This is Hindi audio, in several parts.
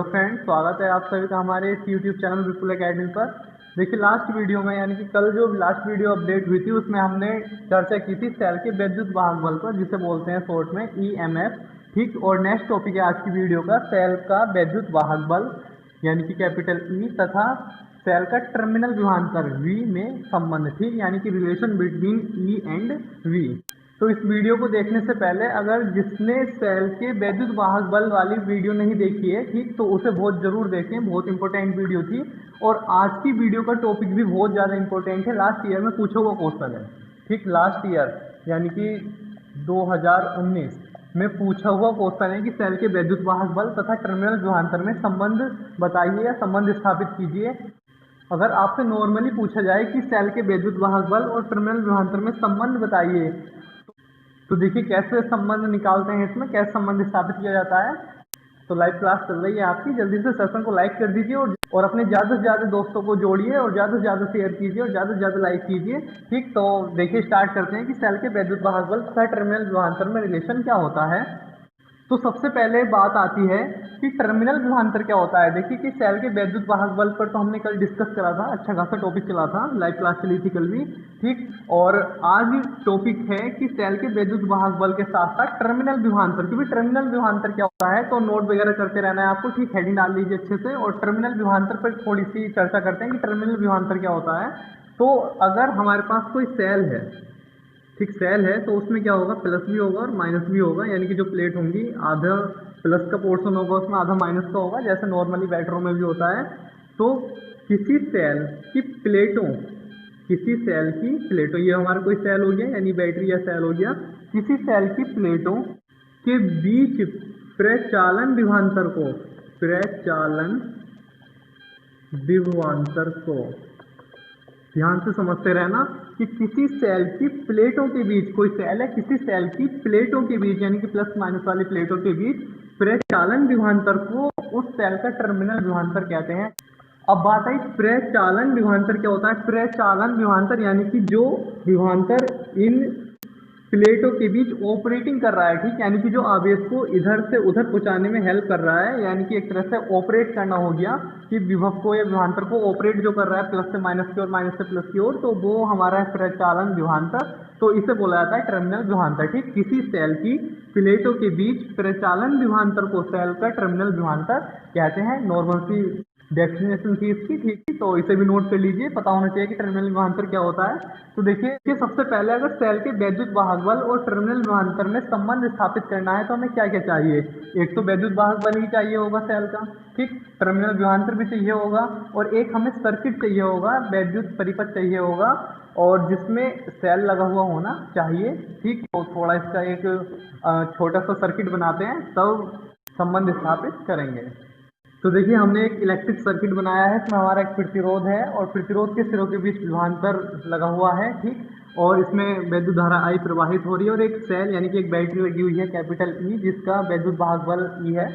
हेलो फ्रेंड्स, स्वागत है आप सभी का हमारे इस यूट्यूब चैनल विपुल एकेडमी पर। देखिए लास्ट वीडियो में यानी कि कल जो लास्ट वीडियो अपडेट हुई थी उसमें हमने चर्चा की थी सेल के वैद्युत वाहक बल पर, जिसे बोलते हैं शॉर्ट में ईएमएफ। ठीक, और नेक्स्ट टॉपिक है आज की वीडियो का सेल का वैद्युत वाहक बल यानी कि कैपिटल ई तथा सेल का टर्मिनल विभवांतर वी में संबंध। ठीक, यानी कि relation between E and V. तो इस वीडियो को देखने से पहले अगर जिसने सेल के वैद्युत वाहक बल वाली वीडियो नहीं देखी है, ठीक, तो उसे बहुत जरूर देखें, बहुत इंपॉर्टेंट वीडियो थी। और आज की वीडियो का टॉपिक भी बहुत ज़्यादा इंपॉर्टेंट है, लास्ट ईयर में पूछा हुआ क्वेश्चन है। ठीक, लास्ट ईयर यानी कि 2019 में पूछा हुआ क्वेश्चन है कि सेल के वैद्युत वाहक बल तथा टर्मिनल विभवांतर में संबंध बताइए या संबंध स्थापित कीजिए। अगर आपसे नॉर्मली पूछा जाए कि सेल के वैद्युत वाहक बल और टर्मिनल विभवांतर में संबंध बताइए, तो देखिए कैसे संबंध निकालते हैं, इसमें कैसे संबंध स्थापित किया जाता है। तो लाइव क्लास चल रही है आपकी, जल्दी से सेशन को लाइक कर दीजिए और अपने ज़्यादा से ज़्यादा दोस्तों को जोड़िए और ज़्यादा से ज़्यादा शेयर कीजिए और ज़्यादा से ज़्यादा लाइक कीजिए। ठीक, तो देखिए स्टार्ट करते हैं कि सेल के वैद्युत वाहक बल तथा टर्मिनल विभवांतर में रिलेशन क्या होता है। तो सबसे पहले बात आती है कि टर्मिनल विभवांतर क्या होता है। देखिए कि सेल के वैद्युत वाहक बल पर तो हमने कल डिस्कस करा था, अच्छा खासा टॉपिक चला था, लाइव क्लास चली थी कल भी। ठीक, और आज टॉपिक है कि सेल के वैद्युत वाहक बल के साथ साथ टर्मिनल विभवांतर, क्योंकि टर्मिनल विभवांतर क्या होता है तो नोट वगैरह करते रहना है आपको। ठीक, हेडिंग डाल लीजिए अच्छे से और टर्मिनल विभवांतर पर थोड़ी सी चर्चा करते हैं कि टर्मिनल विभवांतर क्या होता है। तो अगर हमारे पास कोई सेल है, ठीक, सेल है, तो उसमें क्या होगा, प्लस भी होगा और माइनस भी होगा, यानी कि जो प्लेट होंगी आधा प्लस का पोर्शन होगा उसमें, आधा माइनस का होगा, जैसे नॉर्मली बैटरों में भी होता है। तो किसी सेल की प्लेटों ये हमारा कोई सेल हो गया यानी बैटरी या सेल हो गया, किसी सेल की प्लेटों के बीच प्रचालन विभवांतर को ध्यान से समझते रहना कि किसी सेल की प्लेटों के बीच, कोई सेल है किसी सेल की प्लेटों के बीच यानी कि प्लस माइनस वाली प्लेटों के बीच प्रचालन विभवांतर को उस सेल का टर्मिनल विभवांतर कहते हैं। अब बात आई प्रचालन विभवांतर क्या होता है। प्रचालन विभवांतर यानी कि जो विभवांतर इन प्लेटों के बीच ऑपरेटिंग कर रहा है, ठीक, यानी कि जो आवेश को इधर से उधर पहुंचाने में हेल्प कर रहा है, यानी कि एक तरह से ऑपरेट करना हो गया कि विभव को या विभवांतर को ऑपरेट जो कर रहा है प्लस से माइनस की ओर, माइनस से प्लस की ओर, तो वो हमारा है प्रचालन विभवांतर। तो इसे बोला जाता है टर्मिनल विभवांतर। ठीक, किसी सेल की प्लेटों के बीच प्रचालन विभवांतर को सेल का टर्मिनल विभवांतर कहते हैं। नॉर्मल सी डेफिनेशन थी इसकी, ठीक है, तो इसे भी नोट कर लीजिए, पता होना चाहिए कि टर्मिनल विभवांतर क्या होता है। तो देखिए कि सबसे पहले अगर सेल के वैद्युत वाहक बल और टर्मिनल विभवांतर में संबंध स्थापित करना है तो हमें क्या क्या चाहिए। एक तो वैद्युत वाहक बल ही चाहिए होगा सेल का, ठीक, टर्मिनल विभवांतर भी चाहिए होगा और एक हमें सर्किट चाहिए होगा, वैद्युत परिपथ चाहिए होगा और जिसमें सेल लगा हुआ होना चाहिए। ठीक, तो थोड़ा इसका एक छोटा सा सर्किट बनाते हैं तब संबंध स्थापित करेंगे। तो देखिए हमने एक इलेक्ट्रिक सर्किट बनाया है, इसमें हमारा एक प्रतिरोध है और प्रतिरोध के सिरों के बीच विभवांतर लगा हुआ है। ठीक, और इसमें वैद्युत धारा I प्रवाहित हो रही है और एक सेल यानी कि एक बैटरी लगी हुई है कैपिटल E, जिसका वैद्युत वाहक बल E है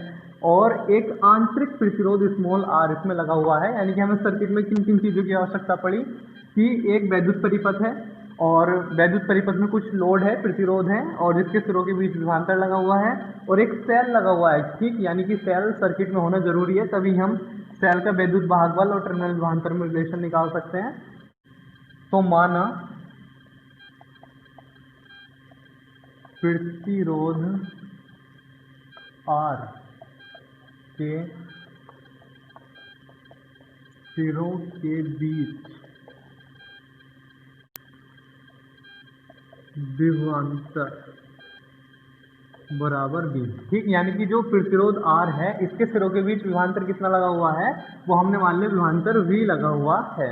और एक आंतरिक प्रतिरोध स्मॉल r इसमें लगा हुआ है। यानी कि हमें सर्किट में किन किन चीज़ों की आवश्यकता पड़ी कि एक वैद्युत परिपथ है और वैद्युत परिपथ में कुछ लोड है, प्रतिरोध है और जिसके सिरों के बीच विभवांतर लगा हुआ है और एक सेल लगा हुआ है। ठीक, यानी कि सेल सर्किट में होना जरूरी है, तभी हम सेल का वैद्युत वाहक बल और टर्मिनल विभवांतर में रिलेशन निकाल सकते हैं। तो माना प्रतिरोध R के सिरों के बीच विभवांतर बराबर B। ठीक, यानी कि जो प्रतिरोध R है इसके सिरों के बीच विभवांतर कितना लगा हुआ है, वो हमने मान लिया विभवांतर V लगा हुआ है।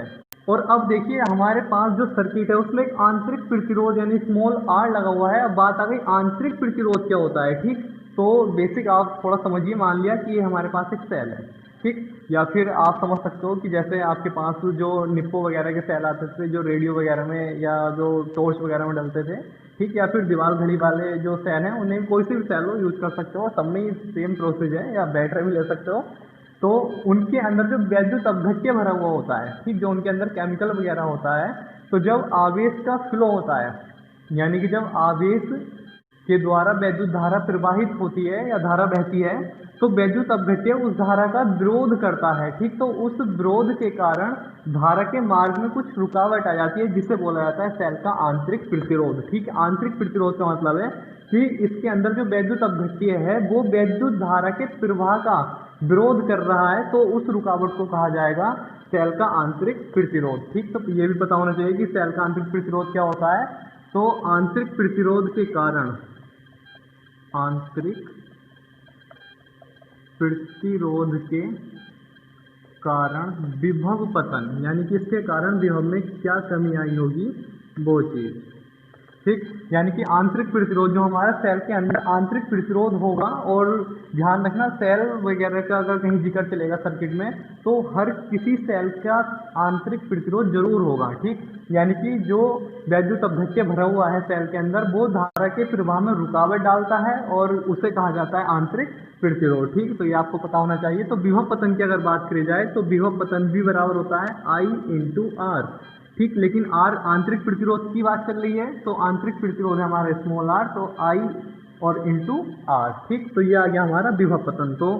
और अब देखिए हमारे पास जो सर्किट है उसमें एक आंतरिक प्रतिरोध यानी स्मॉल r लगा हुआ है। अब बात आ गई आंतरिक प्रतिरोध क्या होता है। ठीक, तो बेसिक आप थोड़ा समझिए, मान लिया कि ये हमारे पास एक सेल है, ठीक, या फिर आप समझ सकते हो कि जैसे आपके पास जो निप्पो वगैरह के सेल आते थे जो रेडियो वगैरह में या जो टॉर्च वगैरह में डलते थे, ठीक, या फिर दीवार घड़ी वाले जो सेल हैं उन्हें कोई सी भी सेल हो यूज कर सकते हो, सब में सेम प्रोसेस है, या बैटरी भी ले सकते हो। तो उनके अंदर जो वैद्युत अपघट्य भरा हुआ होता है, ठीक, जो उनके अंदर केमिकल वगैरह होता है, तो जब आवेश का फ्लो होता है यानी कि जब आवेश के द्वारा वैद्युत धारा प्रवाहित होती है या धारा बहती है, तो वैद्युत अपघट्य उस धारा का विरोध करता है। ठीक, तो उस विरोध के कारण धारा के मार्ग में कुछ रुकावट आ जाती है, जिसे बोला जाता है सेल का आंतरिक प्रतिरोध। ठीक, आंतरिक प्रतिरोध का मतलब है कि इसके अंदर जो वैद्युत अपघट्य है वो वैद्युत धारा के प्रवाह का विरोध कर रहा है, तो उस रुकावट को कहा जाएगा सेल का आंतरिक प्रतिरोध। ठीक, तो ये भी पता होना चाहिए कि सेल का आंतरिक प्रतिरोध क्या होता है। तो आंतरिक प्रतिरोध के कारण, आंतरिक प्रतिरोध के कारण विभव पतन, यानी कि इसके कारण विभव में क्या कमी आई होगी वो चीज। ठीक, यानी कि आंतरिक प्रतिरोध जो हमारा सेल के अंदर आंतरिक प्रतिरोध होगा, और ध्यान रखना सेल वगैरह का अगर कहीं जिक्र चलेगा सर्किट में तो हर किसी सेल का आंतरिक प्रतिरोध जरूर होगा। ठीक, यानी कि जो वैद्युत अपघट्य भरा हुआ है सेल के अंदर वो धारा के प्रवाह में रुकावट डालता है और उसे कहा जाता है आंतरिक प्रतिरोध। ठीक, तो ये आपको पता होना चाहिए। तो विभव पतन की अगर बात करी जाए तो विभव पतन भी बराबर होता है I इंटू आर। ठीक, लेकिन आर आंतरिक प्रतिरोध की बात चल रही है, तो आंतरिक प्रतिरोध है हमारा स्मॉल आर, तो I और इंटू आर। ठीक, तो ये आ गया हमारा विभव पतन। तो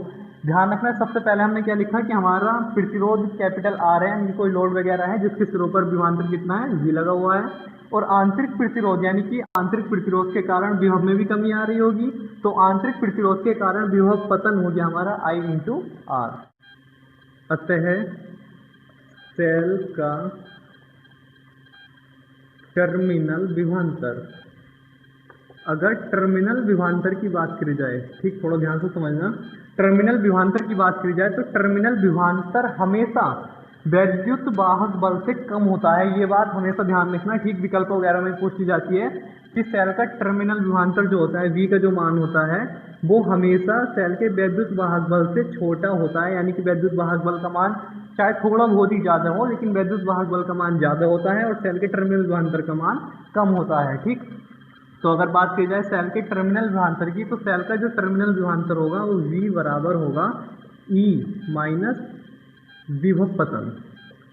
ध्यान रखना है, सबसे पहले हमने क्या लिखा कि हमारा प्रतिरोध कैपिटल आर है, यानी कोई लोड वगैरह है जिसके सिरों पर विभवांतर कितना है V लगा हुआ है, और आंतरिक प्रतिरोध यानी कि आंतरिक प्रतिरोध के कारण विभव में भी कमी आ रही होगी, तो आंतरिक प्रतिरोध के कारण विभव पतन हो गया हमारा I इंटू आर। अतः सेल का टर्मिनल विभवांतर, अगर टर्मिनल विभवांतर की बात करी जाए, ठीक थोड़ा ध्यान से समझना, टर्मिनल विभवांतर की बात करी जाए तो टर्मिनल विभवांतर हमेशा वैद्युत वाहक बल से कम होता है। ये बात हमेशा ध्यान रखना। ठीक, विकल्प वगैरह में पूछ ली जाती है कि सेल का टर्मिनल विभवांतर जो होता है V का जो मान होता है वो हमेशा सेल के वैद्युत वाहक बल से छोटा होता है, यानी कि वैद्युत वाहक बल का मान चाहे थोड़ा बहुत ही ज्यादा हो लेकिन वैद्युत वाहक बल का मान ज्यादा होता है और सेल के टर्मिनल विभवांतर का मान कम होता है। ठीक, तो अगर बात की जाए सेल के टर्मिनल विभवांतर की, तो सेल का जो टर्मिनल विभवांतर होगा वो V बराबर होगा E माइनस विभव पतन।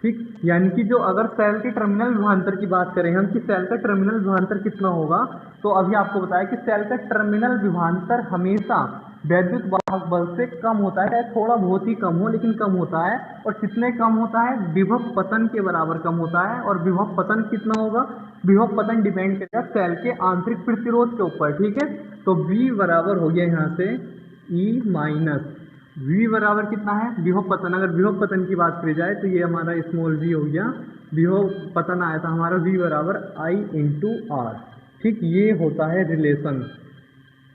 ठीक, यानी कि जो अगर सेल के टर्मिनल विभवांतर की बात करें हम कि सेल का टर्मिनल विभवांतर कितना होगा, तो अभी आपको बताया कि सेल का टर्मिनल विभवांतर हमेशा वैद्युत वाहक बल से कम होता है, चाहे थोड़ा बहुत ही कम हो लेकिन कम होता है। और कितने कम होता है? विभव पतन के बराबर कम होता है। और विभव पतन कितना होगा? विभव पतन डिपेंड करेगा सेल के आंतरिक प्रतिरोध के ऊपर। ठीक है, तो V बराबर हो गया यहाँ से E माइनस V बराबर कितना है? विभव पतन। अगर विभव पतन की बात करी जाए तो ये हमारा स्मॉल v हो गया, विभव पतन आया था हमारा V बराबर I इंटू आर। ठीक, ये होता है रिलेशन।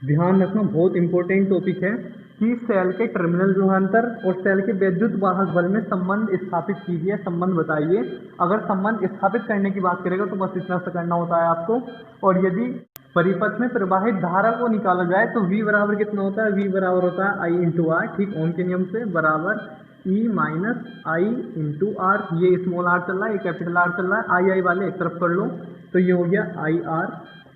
ध्यान रखना, बहुत इंपॉर्टेंट टॉपिक है कि सेल के टर्मिनल विभवांतर और सेल के वैद्युत वाहक बल में संबंध स्थापित कीजिए, संबंध बताइए। अगर संबंध स्थापित करने की बात करेगा तो बस इतना सा करना होता है आपको। और यदि परिपथ में प्रवाहित धारा को निकाला जाए तो V बराबर कितना होता है? V बराबर होता है I इंटू आर। ठीक, ओम के नियम से बराबर E minus I into R. ये स्मॉल आर चल रहा है, ये कैपिटल आर चल रहा है, आई वाले एक तरफ कर लो, तो ये हो गया I R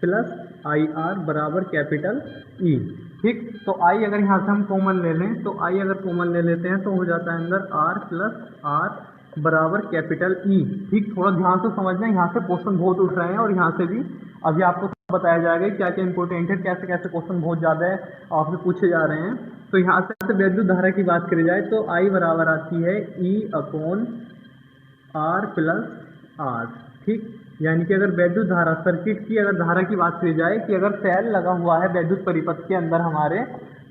plus I R बराबर कैपिटल E। ठीक, तो I अगर यहाँ से हम कॉमन ले लें तो I अगर कॉमन ले लेते हैं तो हो जाता है अंदर R प्लस R बराबर कैपिटल E। ठीक, थोड़ा ध्यान से समझना, यहाँ से क्वेश्चन बहुत उठ रहे हैं और यहाँ से भी अभी आपको बताया जाएगा क्या क्या इंपॉर्टेंट है, कैसे कैसे क्वेश्चन बहुत ज़्यादा है आपसे पूछे जा रहे हैं। तो यहाँ से वैद्युत धारा की बात करी जाए तो I बराबर आती है E upon R plus R। ठीक, यानी कि अगर वैद्युत धारा सर्किट की अगर धारा की बात करी जाए कि अगर सेल लगा हुआ है वैद्युत परिपथ के अंदर हमारे,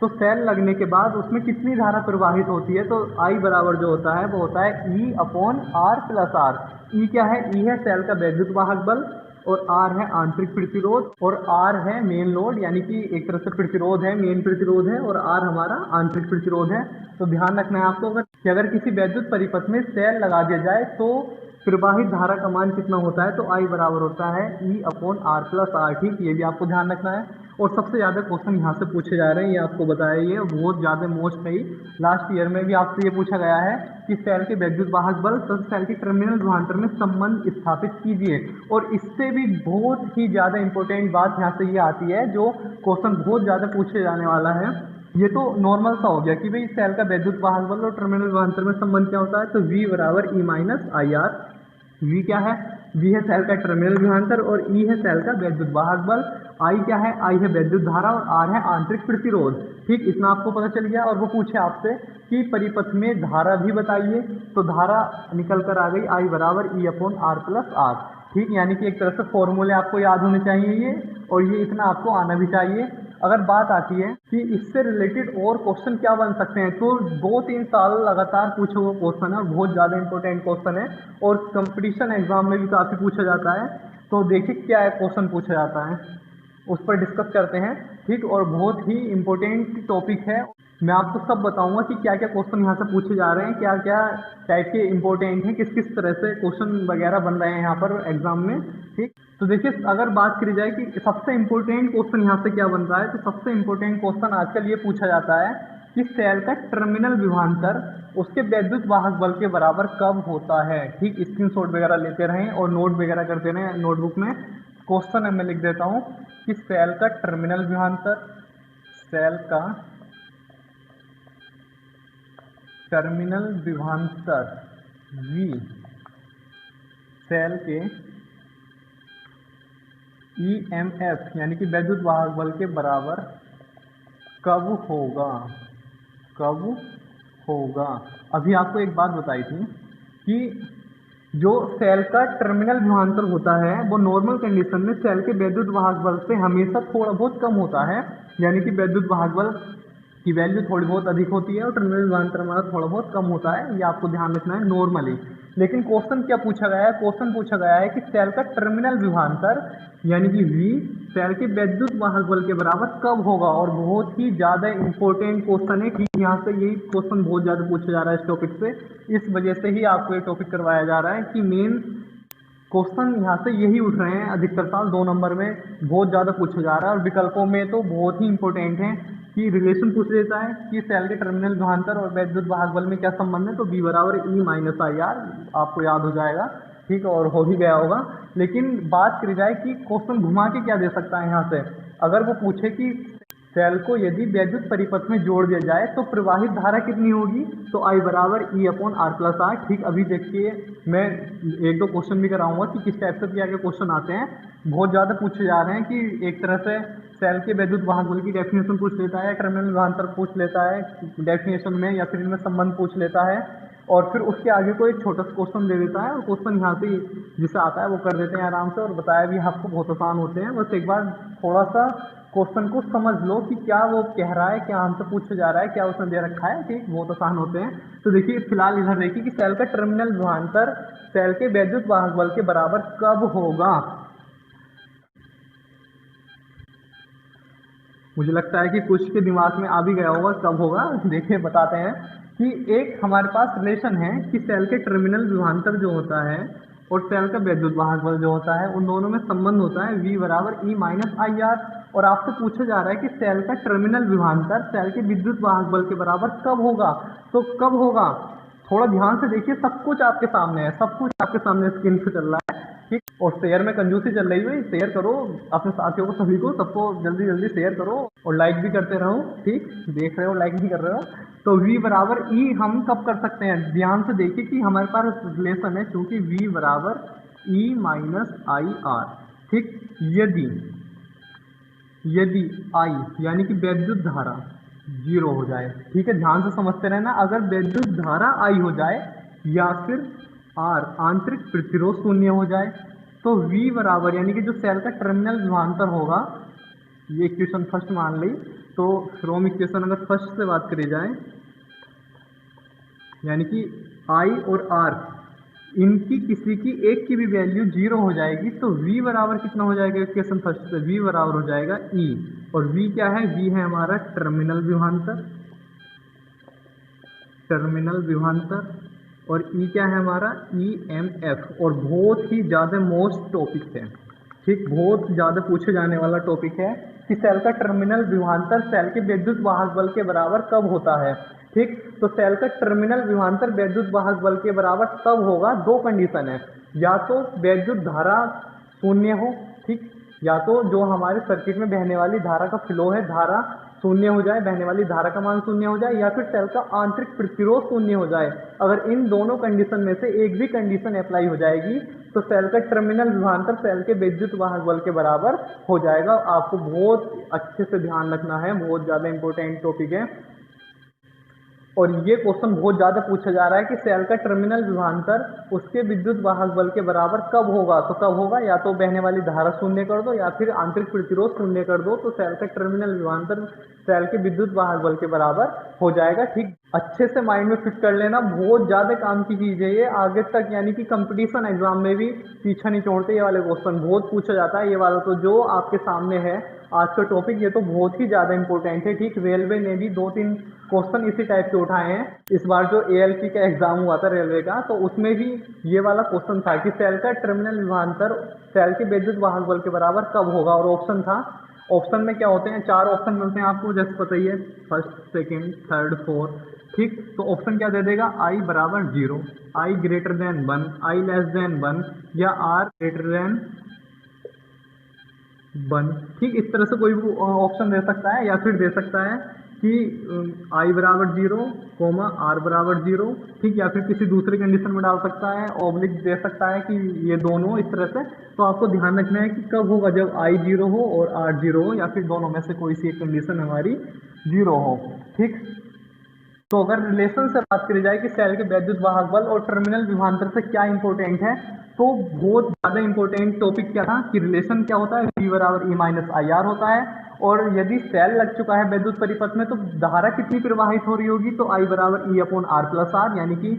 तो सेल लगने के बाद उसमें कितनी धारा प्रवाहित होती है, तो I बराबर जो होता है वो होता है E upon R plus R। E क्या है? E है सेल का वैद्युत वाहक बल और R है आंतरिक प्रतिरोध और R है मेन लोड, यानी कि एक तरह से प्रतिरोध है, मेन प्रतिरोध है, और R हमारा आंतरिक प्रतिरोध है। तो ध्यान रखना है आपको अगर किसी वैद्युत परिपथ में सेल लगा दिया जाए तो प्रवाहित धारा का मान कितना होता है, तो I बराबर होता है E upon R plus R। ठीक, ये भी आपको ध्यान रखना है। और सबसे ज़्यादा क्वेश्चन यहाँ से पूछे जा रहे हैं, ये आपको बताया, ये बहुत ज़्यादा मोस्ट है। लास्ट ईयर में भी आपसे ये पूछा गया है कि सेल के वैद्युत वाहक बल तथा सेल के टर्मिनल विभवांतर में संबंध स्थापित कीजिए। और इससे भी बहुत ही ज़्यादा इंपॉर्टेंट बात यहाँ से ये आती है, जो क्वेश्चन बहुत ज़्यादा पूछे जाने वाला है। ये तो नॉर्मल सा हो गया कि भाई सेल का वैद्युत वाहक बल और टर्मिनल विभवांतर में संबंध क्या होता है, तो V बराबर E minus I are. V क्या है? V है सेल का टर्मिनल विभवांतर और E है सेल का वैद्युत वाहक बल। I क्या है? I है वैद्युत धारा और R है आंतरिक प्रतिरोध। ठीक, इतना आपको पता चल गया। और वो पूछे आपसे कि परिपथ में धारा भी बताइए, तो धारा निकल कर आ गई I बराबर E/R+R। ठीक, यानी कि एक तरह से फॉर्मूले आपको याद होने चाहिए ये, और ये इतना आपको आना भी चाहिए। अगर बात आती है कि इससे रिलेटेड और क्वेश्चन क्या बन सकते हैं, तो 2-3 साल लगातार पूछे हुए क्वेश्चन है और बहुत ज़्यादा इंपॉर्टेंट क्वेश्चन है और कंपटीशन एग्जाम में भी काफ़ी पूछा जाता है। तो देखिए क्या क्वेश्चन पूछा जाता है, उस पर डिस्कस करते हैं। ठीक, और बहुत ही इम्पोर्टेंट टॉपिक है। मैं आपको सब बताऊंगा कि क्या क्या क्वेश्चन यहाँ से पूछे जा रहे हैं, क्या क्या टाइप के इम्पोर्टेंट हैं, किस किस तरह से क्वेश्चन वगैरह बन रहे हैं यहाँ पर एग्जाम में। ठीक, तो देखिए अगर बात करी जाए कि सबसे इम्पोर्टेंट क्वेश्चन यहाँ से क्या बन रहा है, तो सबसे इम्पोर्टेंट क्वेश्चन आजकल ये पूछा जाता है कि सेल का टर्मिनल विभवांतर उसके वैद्युत वाहक बल के बराबर कब होता है। ठीक, स्क्रीनशॉट वगैरह लेते रहें और नोट वगैरह करते रहें नोटबुक में। क्वेश्चन मैं लिख देता हूँ कि सेल का टर्मिनल विभवांतर, सेल का टर्मिनल विभवांतर V सेल के EMF यानी कि वैद्युत वाहक बल के बराबर कब होगा, कब होगा। अभी आपको एक बात बताई थी कि जो सेल का टर्मिनल विभवांतर होता है वो नॉर्मल कंडीशन में सेल के वैद्युत वाहक बल से हमेशा थोड़ा बहुत कम होता है, यानी कि वैद्युत वाहक बल की वैल्यू थोड़ी बहुत अधिक होती है और टर्मिनल विभवांतर हमारा थोड़ा बहुत कम होता है। ये आपको ध्यान रखना है नॉर्मली। लेकिन क्वेश्चन क्या पूछा गया है, क्वेश्चन पूछा गया है कि सेल का टर्मिनल विभवांतर यानी कि V सेल के वैद्युत वाहक बल के बराबर कब होगा। और बहुत ही ज़्यादा इंपॉर्टेंट क्वेश्चन है कि यहाँ से यही क्वेश्चन बहुत ज़्यादा पूछा जा रहा है इस टॉपिक से, इस वजह से ही आपको ये टॉपिक करवाया जा रहा है कि मेन क्वेश्चन यहाँ से यही उठ रहे हैं। अधिकतर साल 2 नंबर में बहुत ज़्यादा पूछा जा रहा है और विकल्पों में तो बहुत ही इंपॉर्टेंट है कि रिलेशन पूछ लेता है कि सेल के टर्मिनल विभवांतर और वैद्युत वाहक बल में क्या संबंध है, तो V बराबर E-IR आपको याद हो जाएगा। ठीक, और हो ही गया होगा। लेकिन बात करी जाए कि क्वेश्चन घुमा के क्या दे सकता है यहाँ से, अगर वो पूछे कि सेल को यदि वैद्युत परिपथ में जोड़ दिया जाए तो प्रवाहित धारा कितनी होगी, तो I बराबर E/R+R। ठीक, अभी देखिए मैं 1-2 क्वेश्चन भी कराऊंगा कि किस टाइप से क्या क्या क्वेश्चन आते हैं। बहुत ज़्यादा पूछे जा रहे हैं कि एक तरह से सेल के वैद्युत वाहक बल की डेफिनेशन पूछ लेता है, टर्मिनल विभवांतर पूछ लेता है डेफिनेशन में, या फिर इनमें संबंध पूछ लेता है, और फिर उसके आगे कोई एक छोटा सा क्वेश्चन दे देता है और क्वेश्चन यहाँ से जिसे आता है वो कर देते हैं आराम से। और बताया भी आपको बहुत आसान होते हैं, बस एक बार थोड़ा सा क्वेश्चन को समझ लो कि क्या वो कह रहा है, क्या हमसे पूछा जा रहा है, क्या उसने दे रखा है। ठीक, बहुत आसान होते हैं। तो देखिए फिलहाल इधर देखिए कि सेल का टर्मिनल विभवांतर सेल के वैद्युत वाहक बल के बराबर कब होगा। मुझे लगता है कि कुछ के दिमाग में आ भी गया होगा कब होगा। देखिए बताते हैं कि एक हमारे पास रिलेशन है कि सेल के टर्मिनल विभवांतर जो होता है और सेल का वैद्युत वाहक बल जो होता है उन दोनों में संबंध होता है V बराबर E-IR। और आपसे पूछा जा रहा है कि सेल का टर्मिनल विभवांतर सेल के विद्युत वाहक बल के बराबर कब होगा। तो कब होगा, थोड़ा ध्यान से देखिए, सब कुछ आपके सामने है, सब कुछ आपके सामने स्क्रीन पे चल रहा है। ठीक, और शेयर में कंजूसी चल रही है, शेयर करो अपने साथियों को, सभी को, सबको जल्दी जल्दी शेयर करो और लाइक भी करते रहो। ठीक, देख रहे हो लाइक नहीं कर रहे हो। तो V बराबर E हम कब कर सकते हैं, ध्यान से देखिए कि हमारे पास रिलेशन है, क्योंकि V बराबर E-IR। ठीक, यदि I यानी कि वैद्युत धारा 0 हो जाए, ठीक है, ध्यान से समझते रहना, अगर वैद्युत धारा I हो जाए या फिर R आंतरिक प्रतिरोध 0 हो जाए, तो V बराबर यानी कि जो सेल का टर्मिनल विभवांतर होगा, ये इक्वेशन फर्स्ट मान ली, तो फ्रॉम इक्वेशन अगर फर्स्ट से बात करी जाए यानी कि I और R इनकी किसी की एक की भी वैल्यू 0 हो जाएगी, तो V बराबर कितना हो जाएगा इक्वेशन फर्स्ट से, V बराबर हो जाएगा E। और V क्या है, V है हमारा टर्मिनल विभवांतर, टर्मिनल विभवांतर, और E क्या है हमारा EMF। और बहुत ही ज़्यादा मोस्ट टॉपिक है, ठीक, बहुत ज़्यादा पूछे जाने वाला टॉपिक है कि सेल का टर्मिनल विभवांतर सेल के विद्युत वाहक बल के बराबर कब होता है। ठीक, तो सेल का टर्मिनल विभवांतर विद्युत वाहक बल के बराबर तब होगा, 2 कंडीशन है, या तो वैद्युत धारा 0 हो, ठीक, या तो जो हमारे सर्किट में बहने वाली धारा का फ्लो है, धारा शून्य हो जाए, बहने वाली धारा का मान शून्य हो जाए, या फिर सेल का आंतरिक प्रतिरोध शून्य हो जाए। अगर इन दोनों कंडीशन में से एक भी कंडीशन अप्लाई हो जाएगी तो सेल का टर्मिनल विभवांतर सेल के विद्युत वाहक बल के बराबर हो जाएगा। आपको बहुत अच्छे से ध्यान रखना है, बहुत ज़्यादा इंपॉर्टेंट टॉपिक है। और ये क्वेश्चन बहुत ज़्यादा पूछा जा रहा है कि सेल का टर्मिनल विभवांतर उसके विद्युत वाहक बल के बराबर कब होगा। तो कब होगा, या तो बहने वाली धारा शून्य कर दो या फिर आंतरिक प्रतिरोध शून्य कर दो, तो सेल का टर्मिनल विभवांतर सेल के विद्युत वाहक बल के बराबर हो जाएगा। ठीक, अच्छे से माइंड में फिट कर लेना, बहुत ज़्यादा काम की चीज़ है ये आगे तक, यानी कि कंपटीशन एग्जाम में भी पीछा नहीं छोड़ते। ये वाले क्वेश्चन बहुत पूछा जाता है। ये वाला तो जो आपके सामने है आज का टॉपिक, ये तो बहुत ही ज़्यादा इंपॉर्टेंट है। ठीक, रेलवे ने भी 2-3 क्वेश्चन इसी टाइप के उठाए हैं। इस बार जो ALP का एग्जाम हुआ था रेलवे का, तो उसमें भी ये वाला क्वेश्चन था कि सेल का टर्मिनल विभवांतर सेल के विद्युत वाहक बल के बराबर कब होगा। और ऑप्शन था, ऑप्शन में क्या होते हैं, 4 ऑप्शन मिलते हैं आपको, जैसे पता ही है, फर्स्ट, सेकेंड, थर्ड, फोर्थ। ठीक, तो ऑप्शन क्या दे देगा, I बराबर 0, I greater than 1, I less than 1, या R ग्रेटर देन 1। ठीक, इस तरह से कोई भी ऑप्शन दे सकता है, या फिर दे सकता है कि I बराबर 0, R बराबर 0। ठीक, या फिर किसी दूसरे कंडीशन में डाल सकता है, ऑब्लिक दे सकता है कि ये दोनों, इस तरह से। तो आपको ध्यान रखना है कि कब होगा, जब I 0 हो और R 0 हो, या फिर दोनों में से कोई सी एक कंडीशन हमारी 0 हो। ठीक, तो अगर रिलेशन से बात करी जाए कि सेल के वैद्युत वाहक बल और टर्मिनल विभवांतर से क्या इंपॉर्टेंट है, तो बहुत ज़्यादा इंपॉर्टेंट टॉपिक क्या था कि रिलेशन क्या होता है, V बराबर E माइनस IR होता है। और यदि सेल लग चुका है वैद्युत परिपथ में तो धारा कितनी प्रवाहित हो रही होगी, तो I बराबर E upon R plus R, यानी कि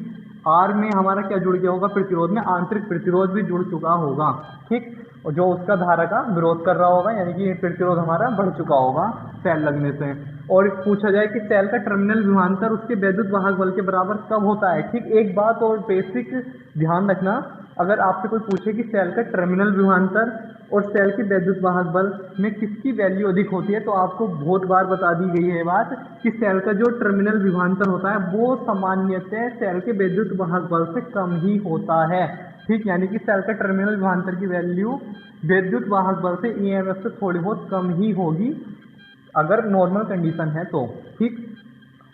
R में हमारा क्या जुड़ गया होगा, प्रतिरोध में आंतरिक प्रतिरोध भी जुड़ चुका होगा। ठीक, और जो उसका धारा का विरोध कर रहा होगा, यानी कि प्रतिरोध हमारा बढ़ चुका होगा सेल लगने से। और पूछा जाए कि सेल का टर्मिनल विभवांतर उसके वैद्युत वाहक बल के बराबर कब होता है। ठीक, एक बात और बेसिक ध्यान रखना, अगर आपसे कोई पूछे कि सेल का टर्मिनल विभवांतर और सेल के वैद्युत वाहक बल में किसकी वैल्यू अधिक होती है, तो आपको बहुत बार बता दी गई है बात कि सेल का जो टर्मिनल विभवांतर होता है वो सामान्यतः सेल के वैद्युत वाहक बल से कम ही होता है। ठीक, यानी कि सेल का टर्मिनल विभवांतर की वैल्यू विद्युत वाहक बल से EMF से थोड़ी बहुत कम ही होगी अगर नॉर्मल कंडीशन है तो। ठीक,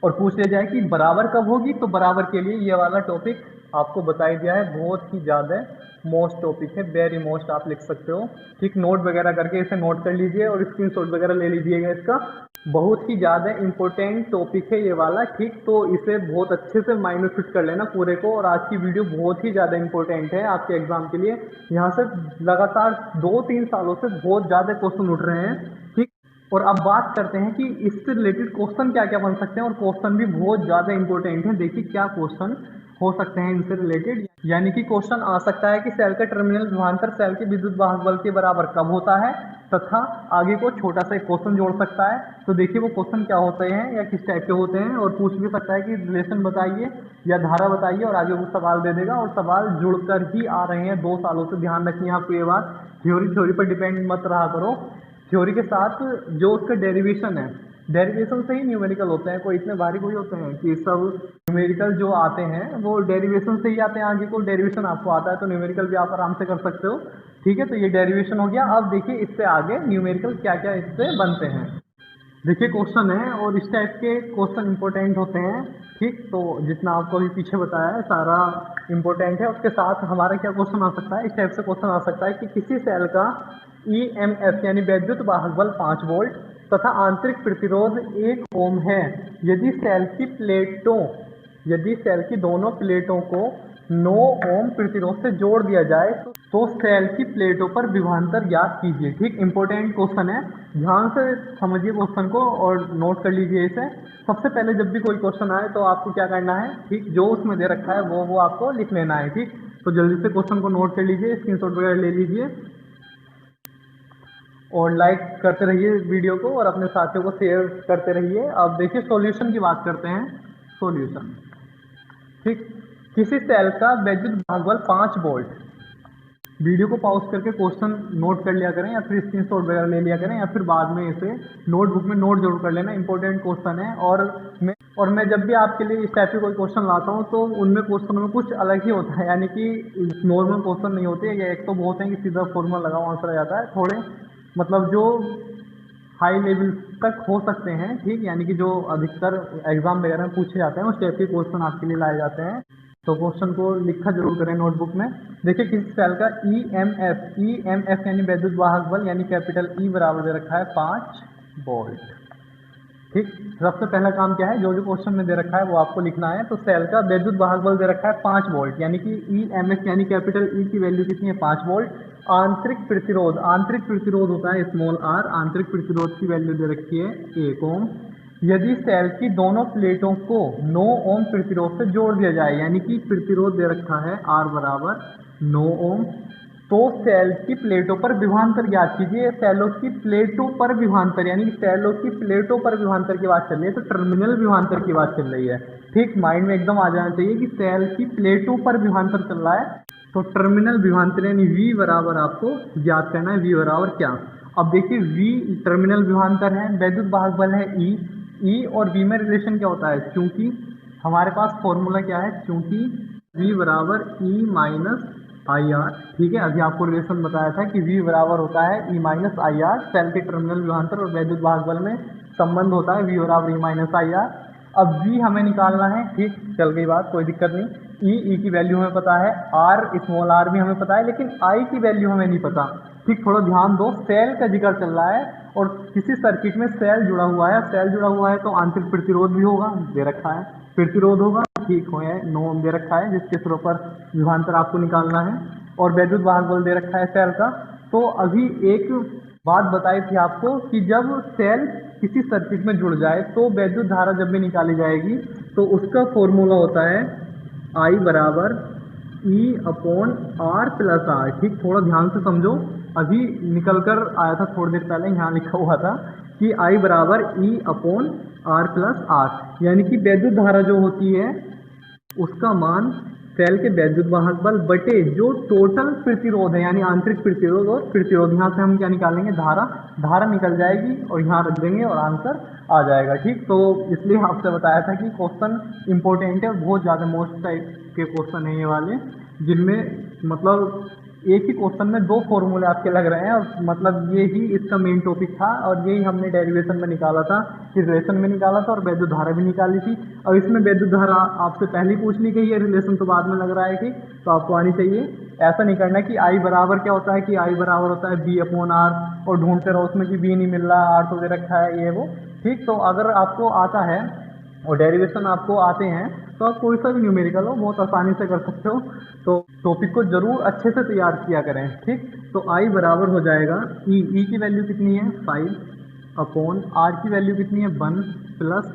और पूछ लिया जाए कि बराबर कब होगी, तो बराबर के लिए ये वाला टॉपिक आपको बताया दिया है, बहुत ही ज़्यादा मोस्ट टॉपिक है, वेरी मोस्ट आप लिख सकते हो। ठीक, नोट वगैरह करके इसे नोट कर लीजिए और स्क्रीनशॉट वगैरह ले लीजिएगा इसका। बहुत ही ज़्यादा इंपॉर्टेंट टॉपिक है ये वाला। ठीक, तो इसे बहुत अच्छे से माइंड में फिट कर लेना पूरे को। और आज की वीडियो बहुत ही ज़्यादा इंपॉर्टेंट है आपके एग्जाम के लिए। यहाँ से लगातार 2-3 सालों से बहुत ज़्यादा क्वेश्चन उठ रहे हैं। ठीक, और अब बात करते हैं कि इससे रिलेटेड क्वेश्चन क्या क्या बन सकते हैं, और क्वेश्चन भी बहुत ज़्यादा इंपॉर्टेंट है। देखिए क्या क्वेश्चन हो सकते हैं इनसे रिलेटेड, यानी कि क्वेश्चन आ सकता है कि सेल का टर्मिनल विभवांतर सेल के विद्युत वाहक बल के बराबर कब होता है, तथा आगे को छोटा सा एक क्वेश्चन जोड़ सकता है। तो देखिए वो क्वेश्चन क्या होते हैं या किस टाइप के होते हैं, और पूछ भी सकता है कि रिलेशन बताइए या धारा बताइए, और आगे वो सवाल दे देगा। और सवाल जुड़कर ही आ रहे हैं 2 सालों से, ध्यान रखिए आपको ये बात। थ्योरी पर डिपेंड मत रहा करो, थ्योरी के साथ जो उसका डेरिवेशन है, डेरिवेशन से ही न्यूमेरिकल होते हैं। कोई इतने भारी कोई होते हैं कि सब न्यूमेरिकल जो आते हैं वो डेरिवेशन से ही आते हैं। आगे को डेरिवेशन आपको आता है तो न्यूमेरिकल भी आप आराम से कर सकते हो। ठीक है, तो ये डेरिवेशन हो गया। अब देखिए इससे आगे न्यूमेरिकल क्या क्या इससे बनते हैं। देखिए क्वेश्चन है, और इस टाइप के क्वेश्चन इंपॉर्टेंट होते हैं। ठीक, तो जितना आपको अभी पीछे बताया है सारा इंपॉर्टेंट है। उसके साथ हमारा क्या क्वेश्चन आ सकता है, इस टाइप से क्वेश्चन आ सकता है कि किसी सेल का EMF यानी वैद्युत वाहक बल 5 वोल्ट तथा आंतरिक प्रतिरोध 1 ओम है। यदि सेल की दोनों प्लेटों को 9 ओम प्रतिरोध से जोड़ दिया जाए तो सेल की प्लेटों पर विभवांतर ज्ञात कीजिए। ठीक, इंपॉर्टेंट क्वेश्चन है, ध्यान से समझिए क्वेश्चन को और नोट कर लीजिए इसे। सबसे पहले जब भी कोई क्वेश्चन आए तो आपको क्या करना है, ठीक, जो उसमें दे रखा है वो आपको लिख लेना है। ठीक, तो जल्दी से क्वेश्चन को नोट कर लीजिए, स्क्रीनशॉट वगैरह ले लीजिए, और लाइक करते रहिए वीडियो को और अपने साथियों को शेयर करते रहिए। अब देखिए सॉल्यूशन की बात करते हैं। सॉल्यूशन, ठीक, किसी सेल का वैद्युत वाहक बल 5 वोल्ट। वीडियो को पॉज करके क्वेश्चन नोट कर लिया करें, या फिर स्क्रीनशॉट वगैरह ले लिया करें, या फिर बाद में इसे नोटबुक में नोट जरूर कर लेना, इंपॉर्टेंट क्वेश्चन है। और मैं जब भी आपके लिए इस टाइप के कोई क्वेश्चन लाता हूँ तो उनमें क्वेश्चनों में कुछ अलग ही होता है, यानी कि नॉर्मल क्वेश्चन नहीं होते। या एक तो बहुत है कि सीधा फॉर्मूला लगाओ आंसर आ जाता है, थोड़े मतलब जो हाई लेवल तक हो सकते हैं, ठीक, यानी कि जो अधिकतर एग्जाम वगैरह में पूछे जाते हैं उस टाइप के क्वेश्चन आपके लिए लाए जाते हैं। तो क्वेश्चन को लिखा जरूर करें नोटबुक में। देखिए किसी सेल का EMF यानी वैद्युत वाहक बल यानी कैपिटल E बराबर दे रखा है 5 वोल्ट। ठीक, सबसे पहला काम क्या है, जो जो क्वेश्चन में दे रखा है वो आपको लिखना है। तो सेल का वैद्युत वाहक बल दे रखा है 5 वोल्ट, यानी कि EMF यानी कैपिटल E की वैल्यू कितनी है 5 वोल्ट। आंतरिक प्रतिरोध होता है स्मॉल r, आंतरिक प्रतिरोध की वैल्यू दे रखी है 1 ओम। यदि सेल की दोनों प्लेटों को 9 ओम प्रतिरोध से जोड़ दिया जाए, यानी कि प्रतिरोध दे रखा है R बराबर 9 ओम, तो सेल की प्लेटों पर विभवांतर ज्ञात कीजिए। सेलों की प्लेटों पर विभवांतर यानी कि सेलों की प्लेटों पर विभवांतर की बात चल रही है, तो टर्मिनल विभवांतर की बात चल रही है। ठीक, माइंड में एकदम आ जाना चाहिए कि सेल की प्लेटों पर विभवांतर चल रहा है, तो टर्मिनल विभवांतर यानी V बराबर आपको ज्ञात करना है। V बराबर क्या, अब देखिए V टर्मिनल विभवांतर है, वैद्युत वाहक बल है E और V में रिलेशन क्या होता है, चूंकि हमारे पास फॉर्मूला क्या है, चूंकि V बराबर E माइनस आई आर। ठीक है, अभी आपको रिलेशन बताया था कि V बराबर होता है E minus I R. Cell के टर्मिनल विभवांतर और वैद्युत वाहक बल में संबंध होता है V बराबर E माइनस आई आर। अब V हमें निकालना है, ठीक, चल गई बात, कोई दिक्कत नहीं। E की वैल्यू हमें पता है, R स्मॉल r भी हमें पता है, लेकिन I की वैल्यू हमें नहीं पता। ठीक, थोड़ा ध्यान दो, सेल का जिक्र चल रहा है और किसी सर्किट में सेल जुड़ा हुआ है, सेल जुड़ा हुआ है तो आंतरिक प्रतिरोध भी होगा, दे रखा है, प्रतिरोध होगा, ठीक हो, 9 ओम दे रखा है, जिसके सिरों पर विभवांतर आपको निकालना है, और वैद्युत वाहक बल दे रखा है सेल का। तो अभी एक बात बताई थी आपको कि जब सेल किसी सर्किट में जुड़ जाए तो वैद्युत धारा जब भी निकाली जाएगी तो उसका फॉर्मूला होता है I बराबर E upon R plus R। ठीक, थोड़ा ध्यान से समझो, अभी निकल कर आया था थोड़ी देर पहले, यहाँ लिखा हुआ था कि I बराबर E upon R plus R, यानी कि वैद्युत धारा जो होती है उसका मान सेल के वैद्युत वाहक बल बटे जो टोटल प्रतिरोध है, यानी आंतरिक प्रतिरोध और प्रतिरोध, यहाँ से हम क्या निकालेंगे, धारा निकल जाएगी और यहाँ रख देंगे और आंसर आ जाएगा। ठीक, तो इसलिए आपसे बताया था कि क्वेश्चन इंपॉर्टेंट है, बहुत ज़्यादा मोस्ट टाइप के क्वेश्चन है ये वाले, जिनमें मतलब एक ही क्वेश्चन में 2 फॉर्मूले आपके लग रहे हैं, और मतलब ये ही इसका मेन टॉपिक था और यही हमने डेरिवेशन में निकाला था, रिलेशन में निकाला था और वैद्युत धारा भी निकाली थी। अब इसमें वैद्युत धारा आपसे पहले ही पूछ ली गई है, रिलेशन तो बाद में लग रहा है कि, तो आपको आनी चाहिए। ऐसा नहीं करना कि I बराबर क्या होता है, कि I बराबर होता है B अपॉन R और ढूंढते रहो उसमें कि B नहीं मिल रहा, R तो दे रखा है, ये वो। ठीक, तो अगर आपको आता है और डेरिवेशन आपको आते हैं तो आप कोई सा भी न्यूमेरिकल हो बहुत आसानी से कर सकते हो, तो टॉपिक को जरूर अच्छे से तैयार किया करें। ठीक, तो I बराबर हो जाएगा E की वैल्यू कितनी है 5 अपॉन R की वैल्यू कितनी है 1 प्लस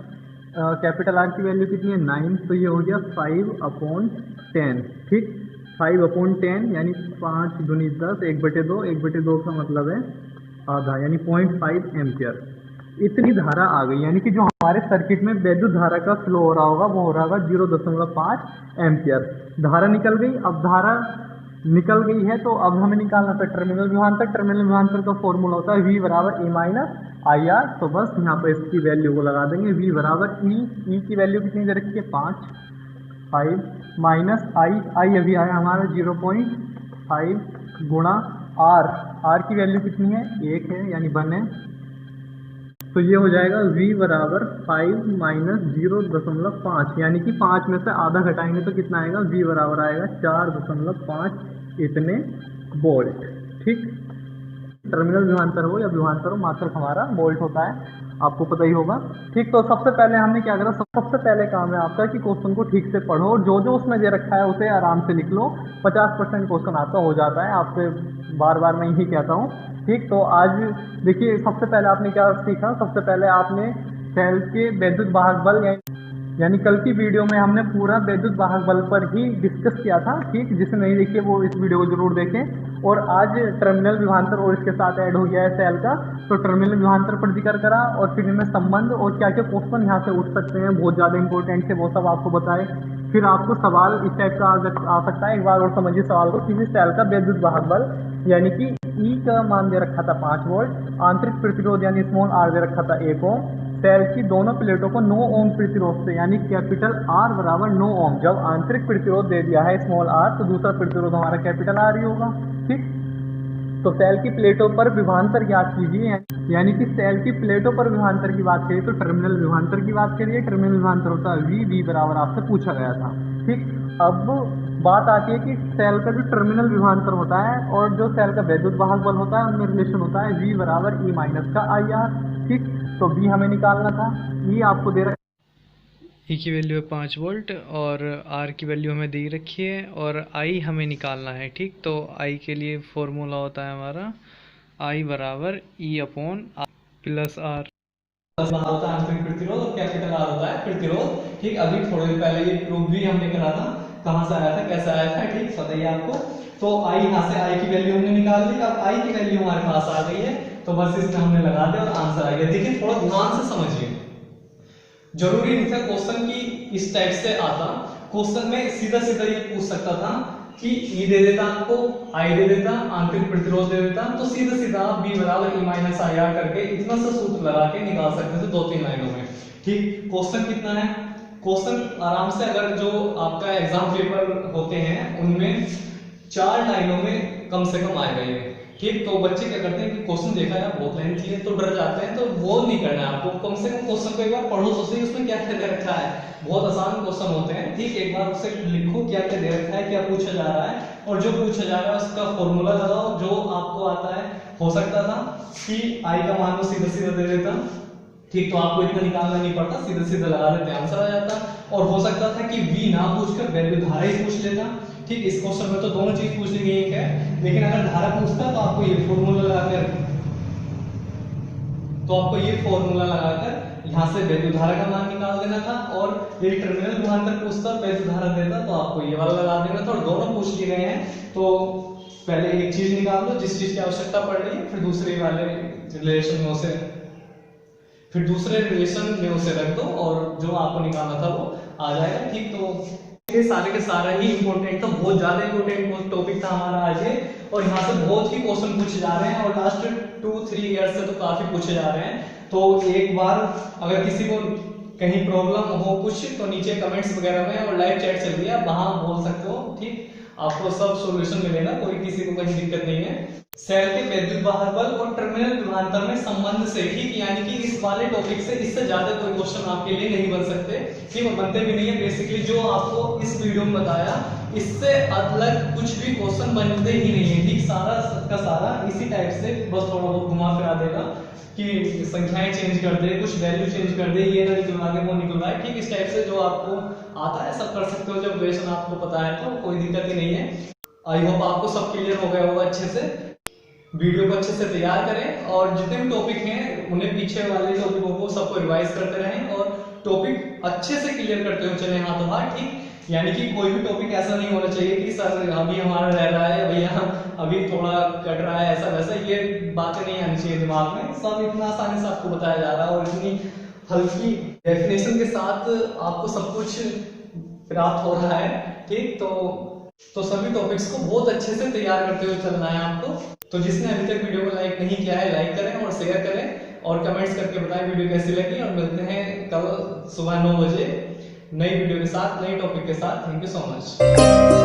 कैपिटल R की वैल्यू कितनी है 9, तो ये हो गया 5 अपॉन 10। ठीक, 5 अपॉन 10 यानी 5 दूनी 10, 1/2, 1/2 का मतलब है आधा, यानी 0.5 एम्पियर। इतनी धारा आ गई, यानी कि जो हमारे सर्किट में वैद्युत धारा का फ्लो हो रहा होगा वो हो रहा होगा 0.5 एम्पियर। धारा निकल गई, अब धारा निकल गई है तो अब हमें निकालना था टर्मिनल विभवांतर। टर्मिनल विभवांतर का फॉर्मूला होता है V बराबर E माइनस आई आर, तो बस यहाँ पर इसकी वैल्यू को लगा देंगे। V बराबर E की वैल्यू कितनी दे रखी है 5 माइनस आई अभी आया हमारा 0.5 गुणा R की वैल्यू कितनी है 1 है, यानी 1 है, तो ये हो जाएगा V बराबर 5 माइनस 0.5, यानी कि 5 में से आधा घटाएंगे तो कितना आएगा, V बराबर आएगा 4.5 इतने वोल्ट। ठीक, टर्मिनल विभवांतर हो या विभवांतर हो, मात्रक हमारा वोल्ट होता है, आपको पता ही होगा। ठीक, तो सबसे पहले हमने क्या करा, सबसे पहले काम है आपका कि क्वेश्चन को ठीक से पढ़ो और जो जो उसमें दे रखा है उसे आराम से लिख लो। 50% क्वेश्चन आपका हो जाता है, आपसे बार बार मैं यही कहता हूँ। ठीक, तो आज देखिए सबसे पहले आपने क्या सीखा, सबसे पहले आपने सेल के वैद्युत वाहक बल यानी कल की वीडियो में हमने पूरा वैद्युत वाहक बल पर ही डिस्कस किया था। ठीक, जिसे नहीं देखिए वो इस वीडियो को जरूर देखें। और आज टर्मिनल विभवांतर और इसके साथ ऐड हो गया है सेल का, तो टर्मिनल विभवांतर पर जिक्र करा और फिर इनमें संबंध और क्या क्या क्वेश्चन यहाँ से उठ सकते हैं बहुत ज़्यादा इंपॉर्टेंट थे, वो सब आपको बताए। फिर आपको सवाल इस टाइप का आ सकता है, एक बार और समझिए सवाल को। किसी सेल का वैद्युत वाहक बल यानी कि E का मान दे रखा था 5 वोल्ट, आंतरिक प्रतिरोध यानी स्मॉल r दे रखा था 1 ओम, सेल की दोनों प्लेटों को 9 ओम प्रतिरोध से यानी कैपिटल R बराबर 9 ओम, जब आंतरिक प्रतिरोध दे दिया है स्मॉल r तो दूसरा प्रतिरोध हमारा कैपिटल R ही होगा। ठीक, तो सेल की प्लेटों पर विभवांतर ज्ञात कीजिए, यानी कि सेल की प्लेटों पर विभवांतर की बात करिए तो टर्मिनल विभवांतर की बात करिए। टर्मिनल विभवांतर होता है V बराबर आपसे पूछा गया था। ठीक, अब बात आती है कि सेल का जो टर्मिनल विभवांतर होता है और जो सेल का वैद्युत वाहक बल होता है उनमें रिलेशन होता है V बराबर E माइनस का IR। ठीक, तो V हमें निकालना था, E आपको दे रखा ई की वैल्यू है 5 वोल्ट और आर की वैल्यू हमें दे रखी है और आई हमें निकालना है। ठीक, तो आई के लिए फॉर्मूला होता है हमारा आई बराबर ई अपॉन प्लस आर। बार होता है आंतरिक प्रतिरोध और कैपिटल आर होता है प्रतिरोध। ठीक, अभी थोड़ी देर पहले ये प्रूफ भी हमने करा था, कहां से आया था, कैसे आया था, ठीक बताइए आपको। तो आई, यहाँ से आई की वैल्यू हमने निकाल ली। अब आई की वैल्यू हमारे पास आ गई है तो बस इसमें हमने लगा दिया और आंसर आ गया। देखिए थोड़ा ध्यान से समझिए, जरूरी नहीं था क्वेश्चन की इस टाइप से आता। क्वेश्चन में सीधा सीधा ये पूछ सकता था कि ई दे देता आपको, आई दे देता, आंतरिक प्रतिरोध दे देता, तो सीधा सीधा बी बराबर ई माइनस आई आर करके इतना सा सूत्र लगा के निकाल सकते थे 2-3 लाइनों में। ठीक, क्वेश्चन कितना है, क्वेश्चन आराम से, अगर जो आपका एग्जाम पेपर होते हैं उनमें 4 लाइनों में कम से कम आएगा ये। ठीक, तो बच्चे क्या करते हैं कि क्वेश्चन देखा है बहुत लेंथी है तो डर जाते हैं, तो वो नहीं करना है आपको। कम से कम क्वेश्चन को एक बार पढ़ो तो सही, उसमें क्या क्या दे रखा है। बहुत आसान क्वेश्चन होते हैं। ठीक, एक बार उसे लिखो क्या क्या दे रखा है, क्या पूछा जा रहा है, और जो पूछा जा रहा है उसका फॉर्मूला लगाओ जो आपको आता है। हो सकता था कि आई का मान सीधा सीधा दे देता, ठीक, तो आपको इतना निकालना नहीं पड़ता, सीधा सीधा लगा देते आंसर आ जाता। और हो सकता था कि V ना पूछकर वैल्यू धारा ही पूछ लेता। ठीक, इस क्वेश्चन में तो दोनों चीज पूछ ली गई है, लेकिन अगर धारा पूछता तो आपको ये फॉर्मूला लगाकर यहाँ से वैद्य धारा का मान निकाल देना था। और ये टर्मिनल विभवांतर पूछता, वैद्य धारा देता, तो आपको ये वाला लगा देना था। और दोनों पूछ लिए गए हैं तो पहले एक चीज निकाल दो जिस चीज की आवश्यकता पड़ रही है, फिर दूसरे रिलेशन में उसे रख दो और जो आपको निकालना था वो आ जाएगा। ठीक, तो ये सारे के सारा ही इंपॉर्टेंट था, बहुत ज्यादा इंपॉर्टेंट टॉपिक था हमारा आज ये। और यहाँ से बहुत ही क्वेश्चन पूछे जा रहे हैं और लास्ट 2-3 ईयर से तो काफी पूछे जा रहे हैं। तो एक बार अगर किसी को कहीं प्रॉब्लम हो कुछ तो नीचे कमेंट्स वगैरह में और लाइव चैट चल रही है, वहां बोल सकते हो। ठीक, आपको सब सॉल्यूशन मिलेगा, कोई किसी को कहीं दिक्कत नहीं है। सेल के वैद्युत वाहक बल और टर्मिनल विभवांतर में संबंध से, ठीक, यानी कि इस वाले टॉपिक से इससे ज्यादा कोई क्वेश्चन आपके लिए नहीं बन सकते। ठीक, वो बनते भी नहीं है। बेसिकली जो आपको इस वीडियो में बताया इससे अलग कुछ भी क्वेश्चन बनते ही नहीं है। ठीक, सारा का सारा इसी टाइप से, बस थोड़ा बहुत घुमा फिरा देगा कि संख्याएं चेंज कर दे, कुछ वैल्यू चेंज कर दे, ये ना निकलवा दे वो निकलवा है। ठीक, इस टाइप से जो आपको आता है सब कर सकते हो। जब क्वेश्चन आपको पता है तो कोई दिक्कत ही नहीं है। आई होप आपको सब क्लियर हो गया होगा अच्छे से। वीडियो को अच्छे से तैयार करें और जितने भी टॉपिक हैं उन्हें पीछे वाले टॉपिकों को सबको रिवाइज करते रहें और टॉपिक अच्छे से क्लियर करते हुए चले हाथों हाथ। ठीक, यानी कि कोई भी टॉपिक ऐसा नहीं होना चाहिए कि सर अभी हमारा रह रहा है, भैया अभी थोड़ा कट रहा है, ऐसा वैसा, ये बातें नहीं आनी चाहिए दिमाग में। सब इतना आसानी से आपको बताया जा रहा है और इतनी हल्की डेफिनेशन के साथ आपको सब कुछ प्राप्त हो रहा है। ठीक, तो सभी टॉपिक्स को बहुत अच्छे से तैयार करते हुए चलना है आपको। तो जिसने अभी तक वीडियो को लाइक नहीं किया है, लाइक करें और शेयर करें और कमेंट्स करके बताएं वीडियो कैसी लगी। और मिलते हैं कल सुबह 9 बजे नई वीडियो के साथ, नई टॉपिक के साथ। Thank you so much.